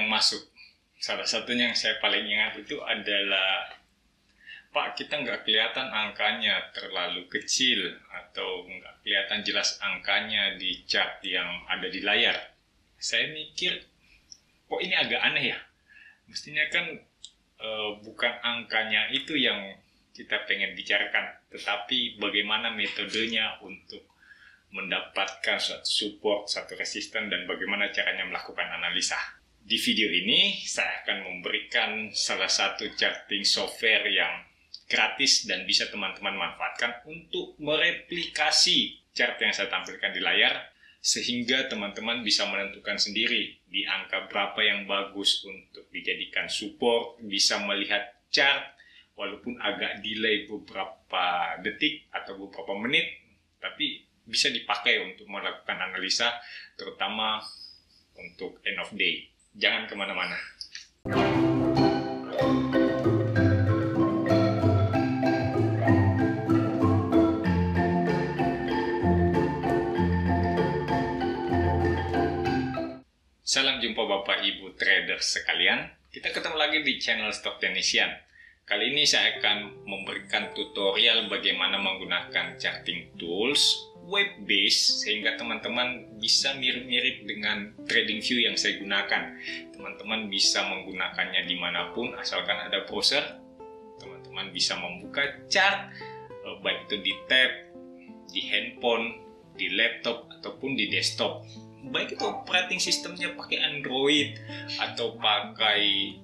yang masuk. Salah satunya yang saya paling ingat itu adalah, Pak, kita nggak kelihatan angkanya terlalu kecil atau nggak kelihatan jelas angkanya di chart yang ada di layar. Saya mikir, kok ini agak aneh ya? Mestinya kan bukan angkanya itu yang kita pengen bicarakan, tetapi bagaimana metodenya untuk mendapatkan suatu support, satu resisten, dan bagaimana caranya melakukan analisa. Di video ini, saya akan memberikan salah satu charting software yang gratis dan bisa teman-teman manfaatkan untuk mereplikasi chart yang saya tampilkan di layar, sehingga teman-teman bisa menentukan sendiri di angka berapa yang bagus untuk dijadikan support, bisa melihat chart walaupun agak delay beberapa detik atau beberapa menit, tapi bisa dipakai untuk melakukan analisa, terutama untuk end of day. Jangan kemana-mana. Salam jumpa Bapak Ibu trader sekalian. Kita ketemu lagi di channel Stock Technician. Kali ini saya akan memberikan tutorial bagaimana menggunakan charting tools web based sehingga teman-teman bisa mirip-mirip dengan TradingView yang saya gunakan. Teman-teman bisa menggunakannya dimanapun asalkan ada browser. Teman-teman bisa membuka chart baik itu di tab, di handphone, di laptop ataupun di desktop. Baik itu operating sistemnya pakai Android atau pakai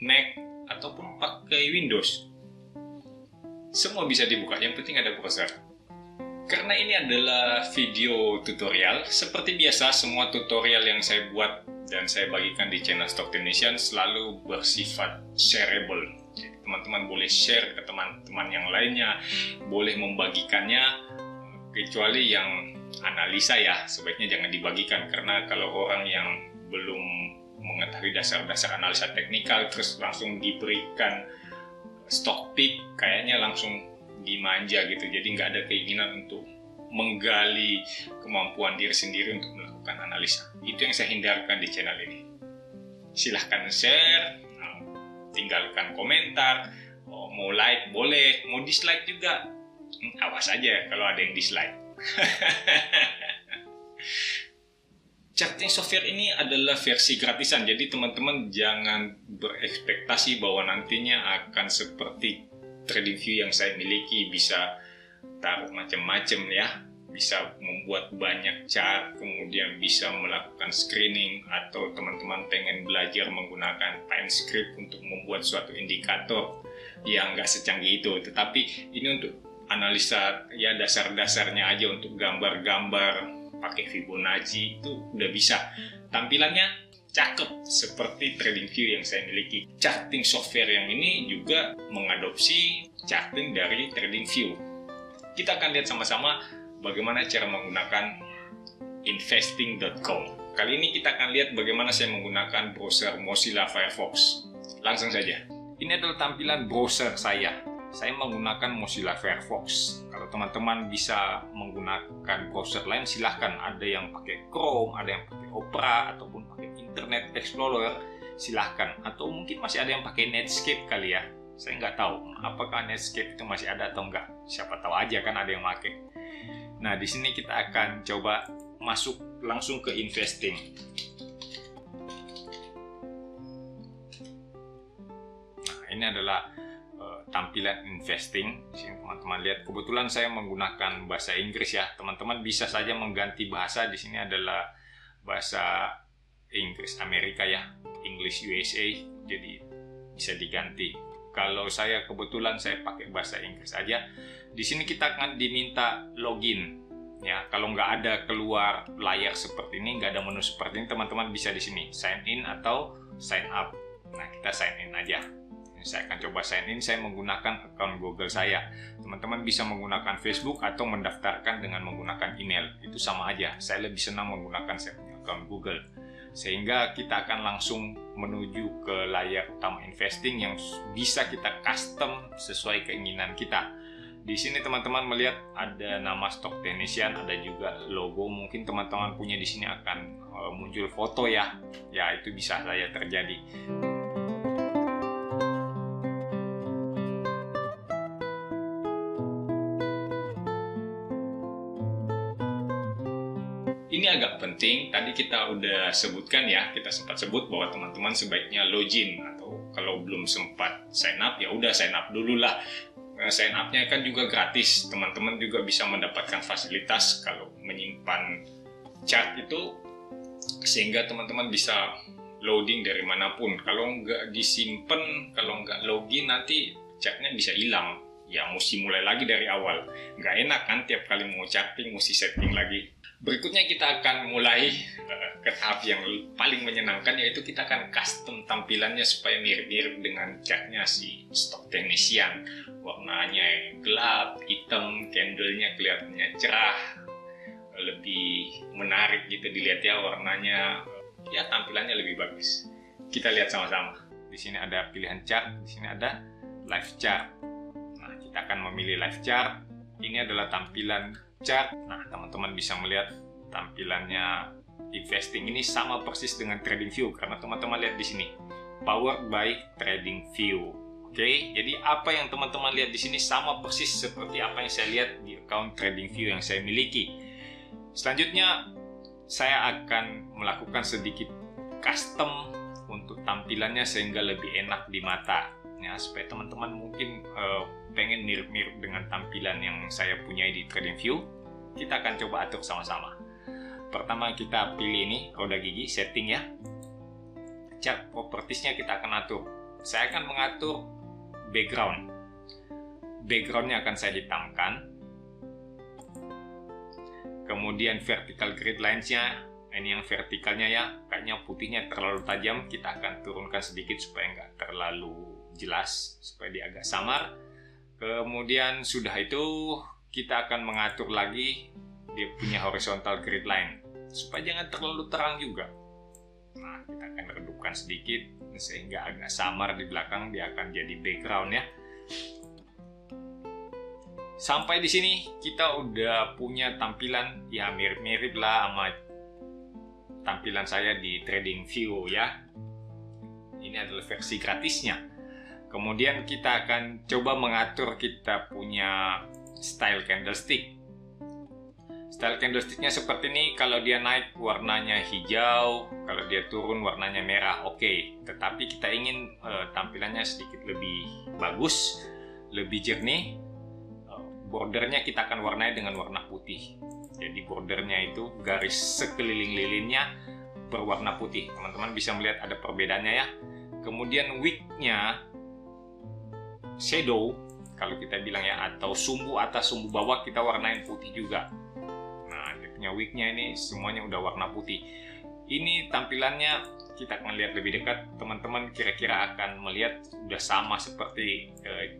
Mac ataupun pakai Windows. Semua bisa dibuka, yang penting ada browser. Karena ini adalah video tutorial, seperti biasa semua tutorial yang saya buat dan saya bagikan di channel Stock Technician selalu bersifat shareable. Jadi teman-teman boleh share ke teman-teman yang lainnya, boleh membagikannya, kecuali yang analisa ya, sebaiknya jangan dibagikan. Karena kalau orang yang belum mengetahui dasar-dasar analisa teknikal terus langsung diberikan stock pick, kayaknya langsung dimanja gitu, jadi nggak ada keinginan untuk menggali kemampuan diri sendiri untuk melakukan analisa. Itu yang saya hindarkan di channel ini. Silahkan share, tinggalkan komentar, mau like boleh, mau dislike juga, awas aja kalau ada yang dislike. Charting software ini adalah versi gratisan, jadi teman-teman jangan berekspektasi bahwa nantinya akan seperti TradingView yang saya miliki, bisa taruh macam-macam ya, bisa membuat banyak chart, kemudian bisa melakukan screening, atau teman-teman pengen belajar menggunakan TimeScript untuk membuat suatu indikator yang nggak secanggih itu. Tetapi ini untuk analisa ya dasar-dasarnya aja, untuk gambar-gambar pakai Fibonacci itu udah bisa. Tampilannya cakep seperti TradingView yang saya miliki. Charting software yang ini juga mengadopsi charting dari TradingView. Kita akan lihat sama-sama bagaimana cara menggunakan investing.com. Kali ini kita akan lihat bagaimana saya menggunakan browser Mozilla Firefox. Langsung saja. Ini adalah tampilan browser saya. Saya menggunakan Mozilla Firefox. Kalau teman-teman bisa menggunakan browser lain, silahkan. Ada yang pakai Chrome, ada yang pakai Opera, ataupun pakai Internet Explorer, silahkan. Atau mungkin masih ada yang pakai Netscape kali ya. Saya nggak tahu apakah Netscape itu masih ada atau enggak. Siapa tahu aja kan ada yang pakai. Nah, di sini kita akan coba masuk langsung ke investing. Nah, ini adalah tampilan investing. Sini teman-teman lihat, kebetulan saya menggunakan bahasa Inggris ya. Teman-teman bisa saja mengganti bahasa. Di sini adalah bahasa Inggris Amerika ya, English USA, jadi bisa diganti. Kalau saya kebetulan saya pakai bahasa Inggris aja. Di sini kita akan diminta login ya. Kalau nggak ada keluar layar seperti ini, nggak ada menu seperti ini, teman-teman bisa di sini sign in atau sign up. Nah, kita sign in aja. Saya akan coba sign in, saya menggunakan akun Google saya. Teman-teman bisa menggunakan Facebook atau mendaftarkan dengan menggunakan email. Itu sama aja, saya lebih senang menggunakan saya punya akun Google. Sehingga kita akan langsung menuju ke layar utama investing yang bisa kita custom sesuai keinginan kita. Di sini teman-teman melihat ada nama Stock Technician, ada juga logo. Mungkin teman-teman punya di sini akan muncul foto ya itu bisa saja terjadi. Ini agak penting, tadi kita udah sebutkan ya, kita sempat sebut bahwa teman-teman sebaiknya login, atau kalau belum sempat sign up ya udah sign up dulu lah. Sign up-nya kan juga gratis, teman-teman juga bisa mendapatkan fasilitas kalau menyimpan chart itu, sehingga teman-teman bisa loading dari manapun. Kalau nggak disimpan, kalau nggak login nanti chartnya bisa hilang. Ya mesti mulai lagi dari awal. Nggak enak kan tiap kali mau charting mesti setting lagi. Berikutnya kita akan mulai ke tahap yang paling menyenangkan, yaitu kita akan custom tampilannya supaya mirip-mirip dengan chartnya si Stock Technician. Warnanya gelap, hitam, candlenya kelihatannya cerah, lebih menarik gitu dilihat ya, warnanya ya tampilannya lebih bagus. Kita lihat sama-sama. Di sini ada pilihan chart, di sini ada live chart. Nah, kita akan memilih live chart. Ini adalah tampilan chart. Nah, teman-teman bisa melihat tampilannya investing ini sama persis dengan TradingView, karena teman-teman lihat di sini powered by TradingView. Oke, jadi apa yang teman-teman lihat di sini sama persis seperti apa yang saya lihat di account TradingView yang saya miliki. Selanjutnya saya akan melakukan sedikit custom untuk tampilannya sehingga lebih enak di mata ya, supaya teman-teman mungkin pengen mirip-mirip dengan tampilan yang saya punya di TradingView. Kita akan coba atur sama-sama. Pertama kita pilih ini roda gigi setting ya. Chart propertiesnya kita akan atur. Saya akan mengatur background. Backgroundnya akan saya hitamkan. Kemudian vertical grid lines-nya, ini yang vertikalnya ya, kayaknya putihnya terlalu tajam, kita akan turunkan sedikit supaya nggak terlalu jelas, supaya dia agak samar. Kemudian sudah itu kita akan mengatur lagi dia punya horizontal grid line supaya jangan terlalu terang juga. Nah, kita akan redupkan sedikit sehingga agak samar di belakang, dia akan jadi background ya. Sampai di sini kita udah punya tampilan ya mirip-mirip lah sama tampilan saya di TradingView ya. Ini adalah versi gratisnya. Kemudian kita akan coba mengatur kita punya style candlestick. Style candlesticknya seperti ini, kalau dia naik warnanya hijau, kalau dia turun warnanya merah, oke. Tetapi kita ingin tampilannya sedikit lebih bagus, lebih jernih. Bordernya kita akan warnai dengan warna putih. Jadi bordernya itu garis sekeliling lilinnya berwarna putih. Teman-teman bisa melihat ada perbedaannya ya. Kemudian wick-nya shadow, kalau kita bilang ya, atau sumbu atas sumbu bawah kita warnain putih juga. Nah, dia punya wick-nya ini semuanya udah warna putih. Ini tampilannya kita akan lihat lebih dekat. Teman-teman kira-kira akan melihat sudah sama seperti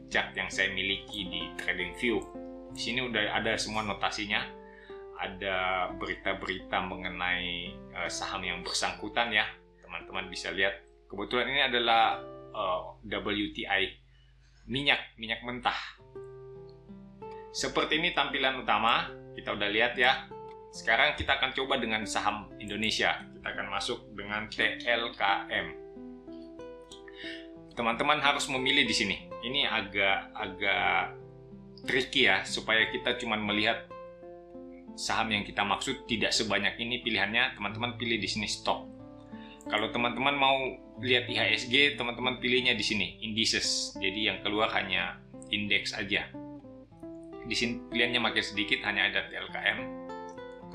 chart yang saya miliki di TradingView. Di sini udah ada semua notasinya. Ada berita-berita mengenai saham yang bersangkutan ya. Teman-teman bisa lihat. Kebetulan ini adalah WTI. Minyak mentah. Seperti ini tampilan utama, kita udah lihat ya. Sekarang kita akan coba dengan saham Indonesia. Kita akan masuk dengan TLKM. Teman-teman harus memilih di sini. Ini agak tricky ya, supaya kita cuma melihat saham yang kita maksud, tidak sebanyak ini pilihannya. Teman-teman pilih di sini stock. Kalau teman-teman mau lihat IHSG, teman-teman pilihnya di sini, indices. Jadi yang keluar hanya indeks aja. Di sini pilihannya makin sedikit, hanya ada TLKM.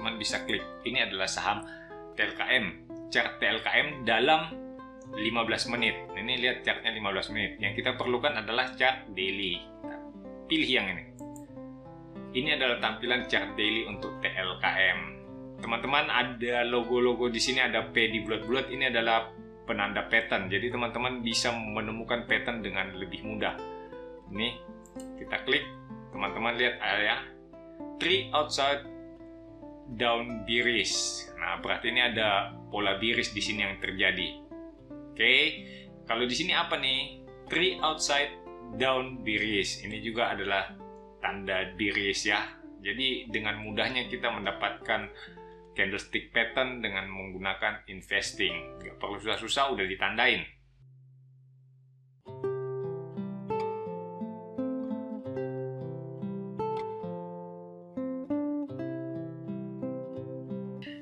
Teman bisa klik. Ini adalah saham TLKM. Chart TLKM dalam 15 menit. Ini lihat chartnya 15 menit. Yang kita perlukan adalah chart daily. Pilih yang ini. Ini adalah tampilan chart daily untuk TLKM. Teman-teman ada logo-logo di sini, ada P di bulat-bulat, ini adalah penanda pattern. Jadi teman-teman bisa menemukan pattern dengan lebih mudah. Ini kita klik, teman-teman lihat area 3 outside down bearish. Nah, berarti ini ada pola bearish di sini yang terjadi. Oke. Kalau di sini apa nih? 3 outside down bearish. Ini juga adalah tanda bearish ya. Jadi dengan mudahnya kita mendapatkan candlestick pattern dengan menggunakan investing. Nggak perlu susah-susah, udah ditandain.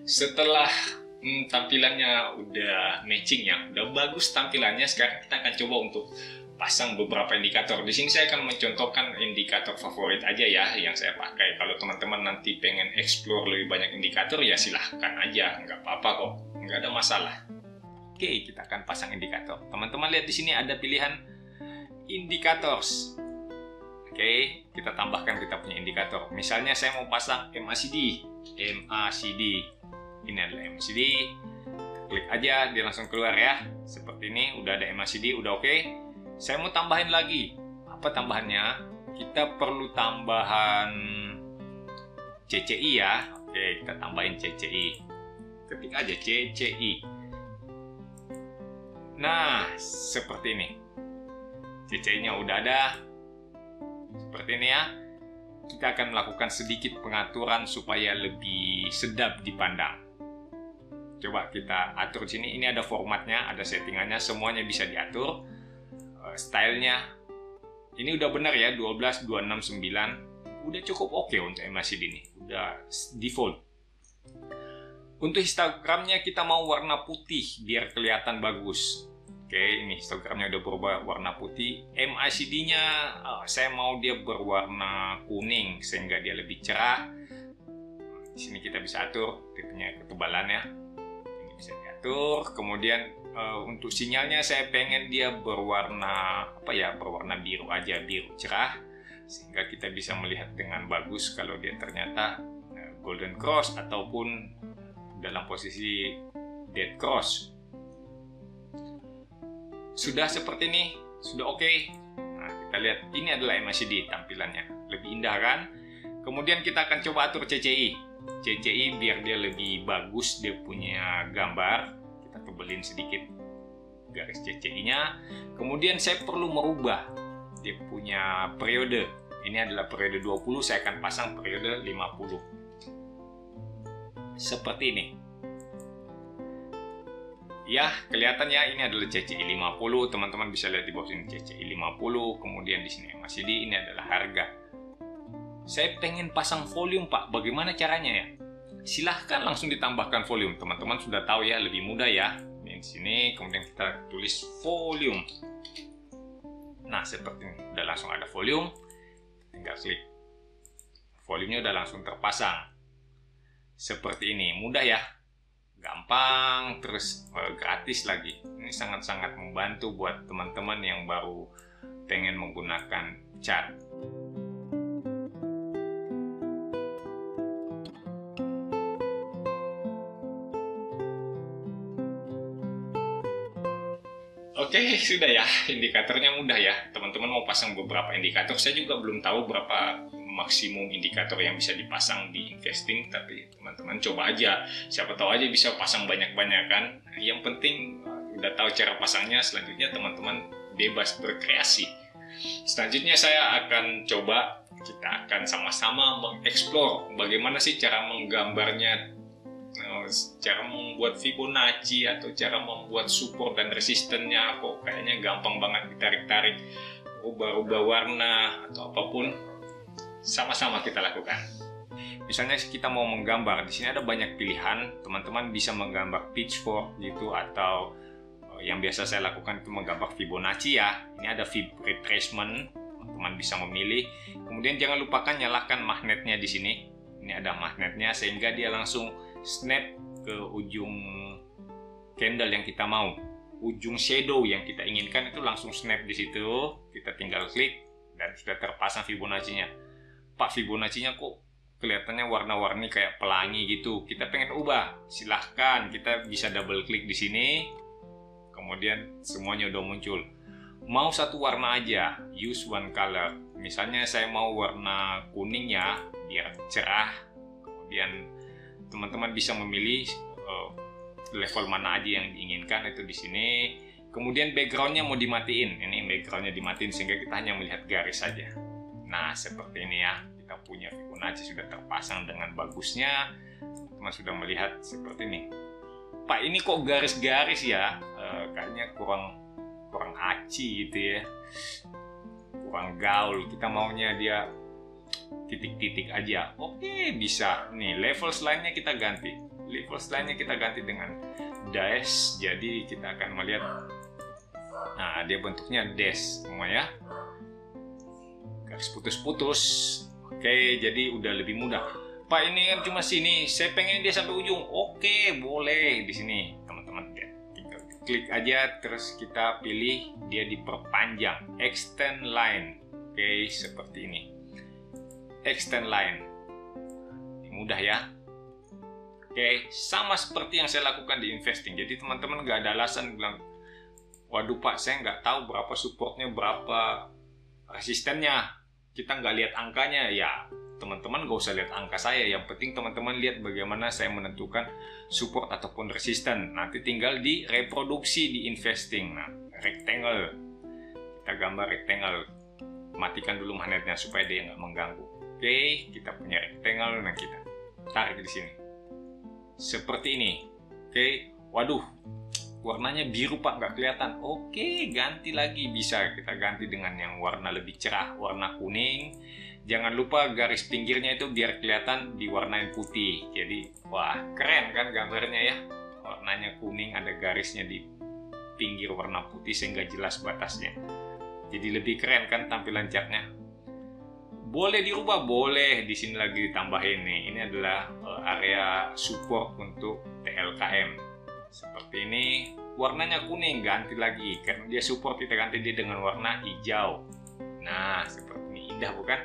Setelah tampilannya udah matching ya, udah bagus tampilannya, sekarang kita akan coba untuk pasang beberapa indikator. Di sini saya akan mencontohkan indikator favorit aja ya yang saya pakai. Kalau teman-teman nanti pengen explore lebih banyak indikator ya silahkan aja, nggak apa-apa kok, nggak ada masalah. Oke, kita akan pasang indikator. Teman-teman lihat di sini ada pilihan indicators. Oke, kita tambahkan kita punya indikator. Misalnya saya mau pasang MACD. Ini adalah MACD. Klik aja, dia langsung keluar ya. Seperti ini, udah ada MACD, udah oke. Saya mau tambahin lagi. Apa tambahannya? Kita perlu tambahan CCI ya. Oke, kita tambahin CCI. Ketik aja CCI. Nah, seperti ini. CCI-nya udah ada. Seperti ini ya. Kita akan melakukan sedikit pengaturan supaya lebih sedap dipandang. Coba kita atur di sini. Ini ada formatnya, ada settingannya, semuanya bisa diatur. Stylenya ini udah benar ya, 12, 26, 9. Udah cukup oke untuk MACD ini. Udah default. Untuk histogramnya kita mau warna putih biar kelihatan bagus. Oke, ini histogramnya udah berubah warna putih. MACD-nya saya mau dia berwarna kuning sehingga dia lebih cerah. Di sini kita bisa atur tipenya ketebalannya. Ini bisa diatur. Kemudian untuk sinyalnya saya pengen dia berwarna berwarna biru aja, biru cerah, sehingga kita bisa melihat dengan bagus kalau dia ternyata golden cross ataupun dalam posisi dead cross. Sudah seperti ini, sudah oke. Nah, kita lihat ini adalah MACD tampilannya, lebih indah kan? Kemudian kita akan coba atur CCI. CCI biar dia lebih bagus, dia punya gambar. Kita tebelin sedikit garis CCI-nya. Kemudian saya perlu merubah dia punya periode. Ini adalah periode 20, saya akan pasang periode 50. Seperti ini. Ya, kelihatannya ini adalah CCI 50. Teman-teman bisa lihat di bawah sini CCI 50. Kemudian di sini MACD, ini adalah harga. Saya pengen pasang volume, Pak. Bagaimana caranya ya? Silahkan langsung ditambahkan volume. Teman-teman sudah tahu ya, lebih mudah ya. Di sini, kemudian kita tulis volume. Nah, seperti ini. Udah langsung ada volume. Tinggal klik. Volumenya udah langsung terpasang. Seperti ini. Mudah ya. Gampang, terus gratis lagi. Ini sangat-sangat membantu buat teman-teman yang baru pengen menggunakan chart. Oke, sudah ya. Indikatornya mudah ya. Teman-teman mau pasang beberapa indikator. Saya juga belum tahu berapa maksimum indikator yang bisa dipasang di investing, tapi teman-teman coba aja. Siapa tahu aja bisa pasang banyak-banyak kan. Yang penting udah tahu cara pasangnya, selanjutnya teman-teman bebas berkreasi. Selanjutnya saya akan coba, kita akan sama-sama mengeksplor bagaimana sih cara menggambarnya, cara membuat Fibonacci atau cara membuat support dan resistennya. Kok kayaknya gampang banget ditarik-tarik, ubah-ubah warna atau apapun. Sama-sama kita lakukan. Misalnya kita mau menggambar, di sini ada banyak pilihan. Teman-teman bisa menggambar pitchfork gitu, atau yang biasa saya lakukan itu menggambar Fibonacci ya. Ini ada Fib retracement, teman-teman bisa memilih. Kemudian jangan lupakan nyalakan magnetnya di sini. Ini ada magnetnya sehingga dia langsung snap ke ujung candle yang kita mau, ujung shadow yang kita inginkan itu langsung snap di situ. Kita tinggal klik dan sudah terpasang Fibonacci-nya. Pak, Fibonacci-nya kok kelihatannya warna-warni kayak pelangi gitu. Kita pengen ubah, silahkan. Kita bisa double klik di sini. Kemudian semuanya udah muncul. Mau satu warna aja, use one color. Misalnya saya mau warna kuning ya, biar cerah. Kemudian teman-teman bisa memilih level mana aja yang diinginkan itu di sini. Kemudian backgroundnya mau dimatiin. Ini backgroundnya dimatiin sehingga kita hanya melihat garis saja. Nah, seperti ini ya. Kita punya Fibonacci sudah terpasang dengan bagusnya. teman-teman sudah melihat seperti ini. Pak, ini kok garis-garis ya? Kayaknya kurang aci gitu ya, kurang gaul. Kita maunya dia titik-titik aja. Oke, bisa. Nih, level lainnya kita ganti. Level lainnya kita ganti dengan dash. Jadi kita akan melihat, nah dia bentuknya dash semua ya, garis putus-putus. Oke, jadi udah lebih mudah. Pak, ini kan cuma sini, saya pengen dia sampai ujung. Oke, boleh di sini teman-teman. Tinggal klik aja, terus kita pilih dia diperpanjang, extend line. Oke, seperti ini, extend line. Ini mudah ya. Oke, sama seperti yang saya lakukan di investing. Jadi teman-teman nggak ada alasan bilang, waduh Pak, saya nggak tahu berapa supportnya, berapa resistennya, kita nggak lihat angkanya. Ya, teman-teman nggak usah lihat angka saya. Yang penting teman-teman lihat bagaimana saya menentukan support ataupun resisten. Nanti tinggal di reproduksi di investing. Nah, rectangle, kita gambar rectangle. Matikan dulu magnetnya supaya dia nggak mengganggu. Oke, kita punya rectangle. Nah, kita tarik di sini seperti ini. Oke, waduh, warnanya biru Pak, nggak kelihatan. Oke, ganti lagi. Bisa kita ganti dengan yang warna lebih cerah, warna kuning. Jangan lupa garis pinggirnya itu biar kelihatan diwarnain putih. Jadi, wah, keren kan gambarnya ya. Warnanya kuning, ada garisnya di pinggir warna putih sehingga jelas batasnya. Jadi lebih keren kan tampilan chartnya. Boleh dirubah, boleh. Di sini lagi ditambahin nih. Ini adalah area support untuk TLKM. Seperti ini. Warnanya kuning, ganti lagi. Karena dia support, kita ganti dia dengan warna hijau. Nah, seperti ini. Indah bukan?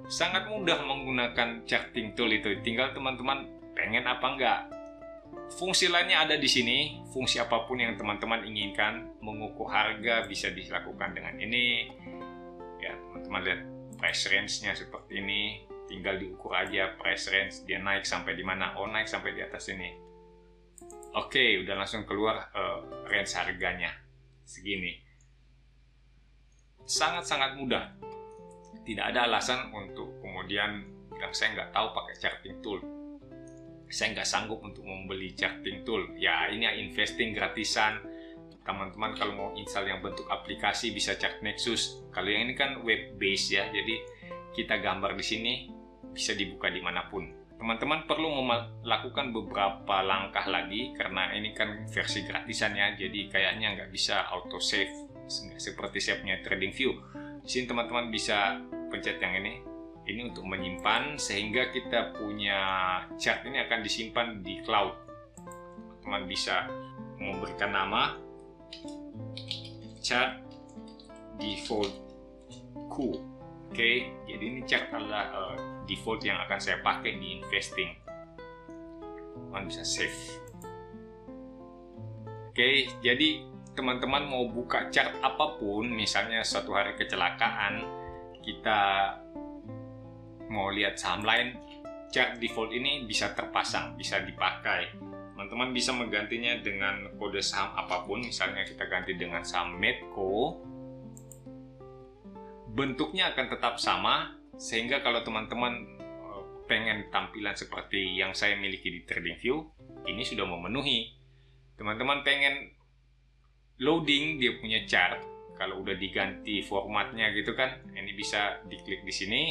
Sangat mudah menggunakan charting tool itu. Tinggal teman-teman pengen apa enggak. Fungsi lainnya ada di sini. Fungsi apapun yang teman-teman inginkan. Mengukur harga bisa dilakukan dengan ini. Ya, teman-teman lihat price range-nya seperti ini. Tinggal diukur aja price range. Dia naik sampai di mana? Oh, naik sampai di atas ini. Oke, udah langsung keluar range harganya. Segini. Sangat-sangat mudah. Tidak ada alasan untuk kemudian bilang saya nggak tahu pakai charting tool. Saya nggak sanggup untuk membeli charting tool. Ya, ini investing gratisan. Teman-teman kalau mau install yang bentuk aplikasi bisa Chart Nexus. Kalau yang ini kan web base ya, jadi kita gambar di sini bisa dibuka dimanapun. Teman-teman perlu melakukan beberapa langkah lagi karena ini kan versi gratisan ya, jadi kayaknya nggak bisa auto save seperti saya punya TradingView. Di sini teman-teman bisa pencet yang ini untuk menyimpan sehingga kita punya chart ini akan disimpan di cloud. Teman bisa memberikan nama chart default Q. Oke, jadi ini chart adalah default yang akan saya pakai di investing. Teman bisa save. Oke, jadi teman-teman mau buka chart apapun, misalnya suatu hari kecelakaan, kita mau lihat saham lain, chart default ini bisa terpasang, bisa dipakai. Teman-teman bisa menggantinya dengan kode saham apapun, misalnya kita ganti dengan saham Medco. Bentuknya akan tetap sama, sehingga kalau teman-teman pengen tampilan seperti yang saya miliki di TradingView, ini sudah memenuhi. Teman-teman pengen loading dia punya chart, kalau udah diganti formatnya gitu kan, ini bisa diklik di sini.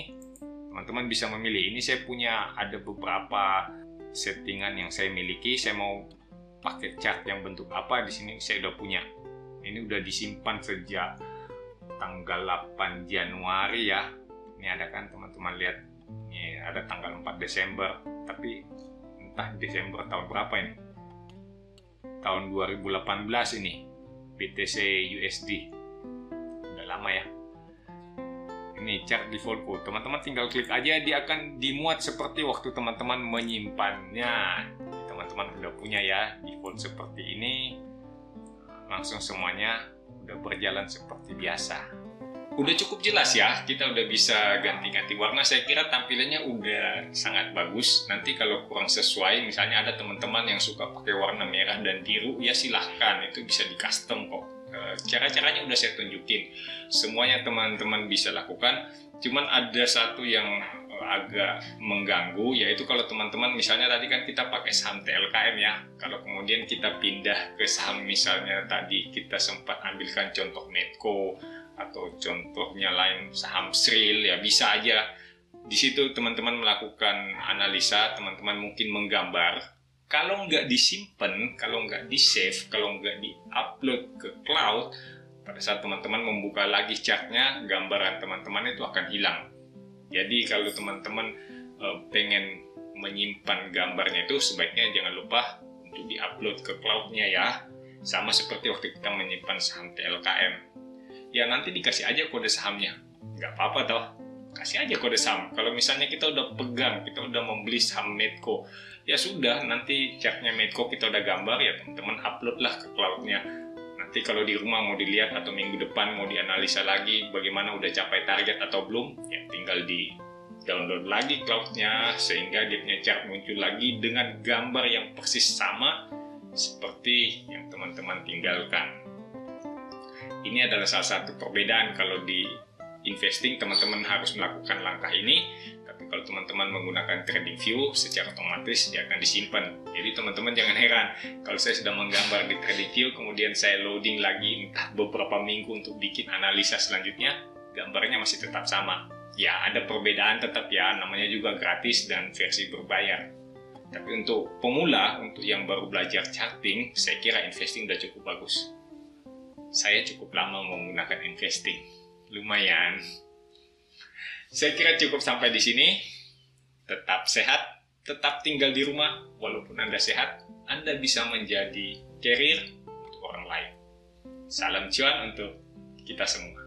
Teman-teman bisa memilih. Ini saya punya ada beberapa settingan yang saya miliki. Saya mau pakai chart yang bentuk apa, di sini saya udah punya. Ini udah disimpan sejak tanggal 8 Januari ya. Ini ada kan teman-teman lihat. Ini ada tanggal 4 Desember. Tapi entah Desember tahun berapa ini. Tahun 2018 ini. BTC USD. Udah lama ya. Ini chart default code. Teman-teman tinggal klik aja, dia akan dimuat seperti waktu teman-teman menyimpannya. Teman-teman udah punya ya default seperti ini. Langsung semuanya udah berjalan seperti biasa. Udah cukup jelas ya, kita udah bisa ganti-ganti warna. Saya kira tampilannya udah sangat bagus. Nanti kalau kurang sesuai, misalnya ada teman-teman yang suka pakai warna merah dan biru, ya silahkan, itu bisa di custom kok. Cara-caranya udah saya tunjukin. Semuanya teman-teman bisa lakukan. Cuman ada satu yang agak mengganggu, yaitu kalau teman-teman misalnya tadi kan kita pakai saham TLKM ya, kalau kemudian kita pindah ke saham misalnya tadi kita sempat ambilkan contoh Medco atau contohnya lain saham Sril, ya bisa aja di situ teman-teman melakukan analisa, teman-teman mungkin menggambar. Kalau nggak disimpan, kalau nggak di-save, kalau nggak di-upload ke cloud, pada saat teman-teman membuka lagi chartnya, gambaran teman-teman itu akan hilang. Jadi kalau teman-teman pengen menyimpan gambarnya itu, sebaiknya jangan lupa untuk di-upload ke cloud-nya ya. Sama seperti waktu kita menyimpan saham TLKM. Ya nanti dikasih aja kode sahamnya. Nggak apa-apa toh. Kasih aja kode saham. Kalau misalnya kita udah pegang, kita udah membeli saham Medco, ya sudah, nanti chartnya Medco kita udah gambar, ya teman-teman upload lah ke cloud-nya. Nanti kalau di rumah mau dilihat atau minggu depan mau dianalisa lagi bagaimana udah capai target atau belum, ya tinggal di download lagi cloud-nya sehingga dia punya chart muncul lagi dengan gambar yang persis sama seperti yang teman-teman tinggalkan. Ini adalah salah satu perbedaan. Kalau di investing teman-teman harus melakukan langkah ini, tapi kalau teman-teman menggunakan TradingView secara otomatis dia akan disimpan. Jadi teman-teman jangan heran kalau saya sudah menggambar di TradingView kemudian saya loading lagi entah beberapa minggu untuk bikin analisa selanjutnya, gambarnya masih tetap sama. Ya ada perbedaan tetap ya, namanya juga gratis dan versi berbayar. Tapi untuk pemula, untuk yang baru belajar charting, saya kira investing udah cukup bagus. Saya cukup lama menggunakan investing. Lumayan. Saya kira cukup sampai di sini. Tetap sehat, tetap tinggal di rumah. Walaupun Anda sehat, Anda bisa menjadi carrier untuk orang lain. Salam cuan untuk kita semua.